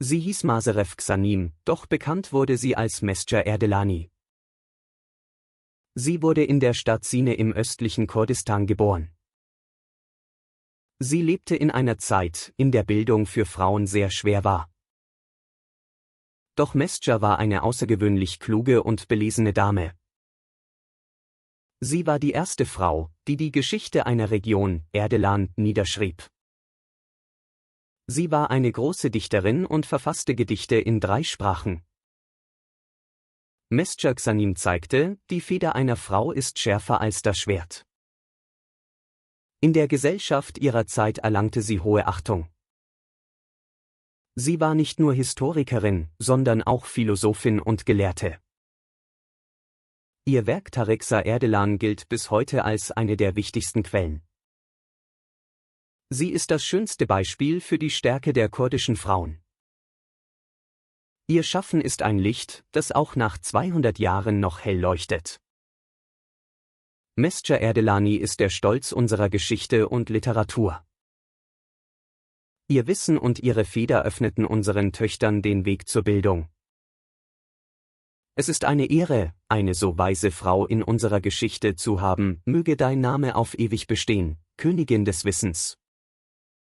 Sie hieß Masarev Xanim, doch bekannt wurde sie als Mesdja Erdelani. Sie wurde in der Stadt Sine im östlichen Kurdistan geboren. Sie lebte in einer Zeit, in der Bildung für Frauen sehr schwer war. Doch Mesdja war eine außergewöhnlich kluge und belesene Dame. Sie war die erste Frau, die die Geschichte einer Region, Erdelan, niederschrieb. Sie war eine große Dichterin und verfasste Gedichte in 3 Sprachen. Mesdja Xanim zeigte, die Feder einer Frau ist schärfer als das Schwert. In der Gesellschaft ihrer Zeit erlangte sie hohe Achtung. Sie war nicht nur Historikerin, sondern auch Philosophin und Gelehrte. Ihr Werk Tareksa Erdelan gilt bis heute als eine der wichtigsten Quellen. Sie ist das schönste Beispiel für die Stärke der kurdischen Frauen. Ihr Schaffen ist ein Licht, das auch nach 200 Jahren noch hell leuchtet. Mesdja Erdelani ist der Stolz unserer Geschichte und Literatur. Ihr Wissen und ihre Feder öffneten unseren Töchtern den Weg zur Bildung. Es ist eine Ehre, eine so weise Frau in unserer Geschichte zu haben, möge dein Name auf ewig bestehen, Königin des Wissens.